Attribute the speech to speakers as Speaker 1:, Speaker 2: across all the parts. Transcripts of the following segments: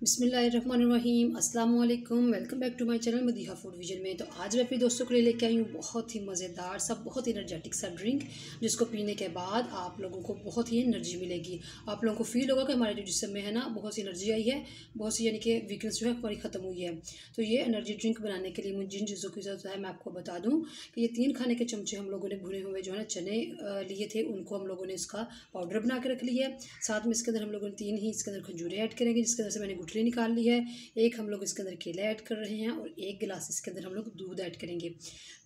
Speaker 1: बिस्मिल्लाहिर्रहमानिर्रहीम अस्सलाम वालेकुम। Welcome back to my channel Madiha food vision में। तो आज मैं अपने दोस्तों के लिए लेके आई हूँ बहुत ही मज़ेदार सा, बहुत ही एनर्जेटिक सा ड्रिंक, जिसको पीने के बाद आप लोगों को बहुत ही एनर्जी मिलेगी। आप लोगों को फील होगा कि हमारे जो जिस्म में है ना बहुत सी एनर्जी आई है, बहुत सी यानी कि वीकनेस जो है हमारी ख़त्म हुई है। तो ये एनर्जी ड्रिंक बनाने के लिए मुझे जिन चीज़ों की ज़रूरत है मैं आपको बता दूँ कि ये 3 खाने के चमचे हम लोगों ने भुने हुए जो है ना चने लिए थे, उनको हम लोगों ने इसका पाउडर बना के रख लिया है। साथ में इसके अंदर हम लोगों ने 3 ही इसके अंदर खजूरें ऐड करेंगे, जिसके अंदर से मैंने गुठली निकाल ली है। एक हम लोग इसके अंदर केला ऐड कर रहे हैं और 1 गिलास इसके अंदर हम लोग दूध ऐड करेंगे।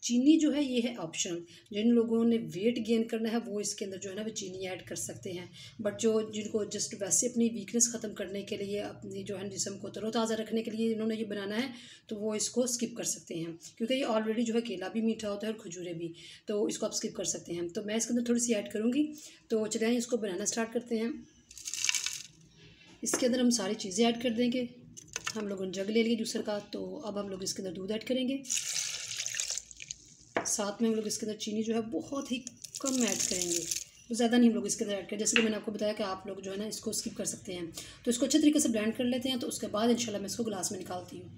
Speaker 1: चीनी जो है ये है ऑप्शनल, जिन लोगों ने वेट गेन करना है वो इसके अंदर जो है ना वो चीनी ऐड कर सकते हैं। बट जो जिनको जस्ट वैसे अपनी वीकनेस ख़त्म करने के लिए, अपनी जो है जिस्म को तरोताज़ा रखने के लिए इन्होंने ये बनाना है, तो वो इसको स्किप कर सकते हैं, क्योंकि ये ऑलरेडी जो है केला भी मीठा होता है और खजूरें भी, तो इसको आप स्किप कर सकते हैं। तो मैं इसके अंदर थोड़ी सी ऐड करूँगी। तो चलिए इसको बनाना स्टार्ट करते हैं। इसके अंदर हम सारी चीज़ें ऐड कर देंगे। हम लोगों ने जग ले लिया जूसर का, तो अब हम लोग इसके अंदर दूध ऐड करेंगे। साथ में हम लोग इसके अंदर चीनी जो है बहुत ही कम ऐड करेंगे, तो ज़्यादा नहीं हम लोग इसके अंदर ऐड करें। जैसे कि मैंने आपको बताया कि आप लोग जो है ना इसको स्किप कर सकते हैं। तो इसको अच्छे तरीके से ब्लेंड कर लेते हैं, तो उसके बाद इंशाल्लाह मैं इसको गिलास में निकालती हूँ।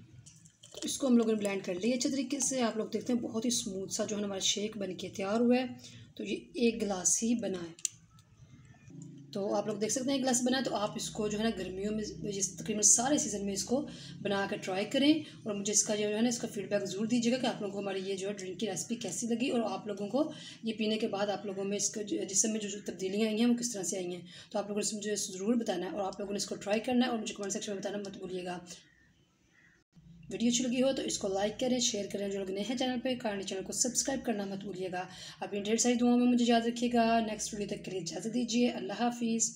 Speaker 1: तो इसको हम लोगों ने ब्लेंड कर लिया अच्छे तरीके से। आप लोग देखते हैं बहुत ही स्मूथ सा जो है हमारा शेक बन के तैयार हुआ है। तो ये 1 गिलास ही बना है, तो आप लोग देख सकते हैं 1 गिलास बना है। तो आप इसको जो है ना गर्मियों में जिस तकरीबन सारे सीज़न में इसको बना कर ट्राई करें, और मुझे इसका जो है ना इसका फीडबैक ज़रूर दीजिएगा कि आप लोगों को हमारी ये जो है ड्रिंक की रेसिपी कैसी लगी, और आप लोगों को ये पीने के बाद आप लोगों में इसका जिस्म में जो तब्दीलियाँ आई हैं वो किस तरह से आई हैं। तो आप लोगों ने मुझे ज़रूर बताना है, और आप लोगों ने इसको ट्राई करना है और मुझे कमेंट सेक्शन में बताना मत भूलिएगा। वीडियो अच्छी लगी हो तो इसको लाइक करें, शेयर करें। जो लोग नए हैं चैनल पे कारणी चैनल को सब्सक्राइब करना मत भूलिएगा। अपनी ढेर सारी दुआओं में मुझे याद रखिएगा। नेक्स्ट वीडियो तक के लिए इजाज़त दीजिए। अल्लाह हाफिज़।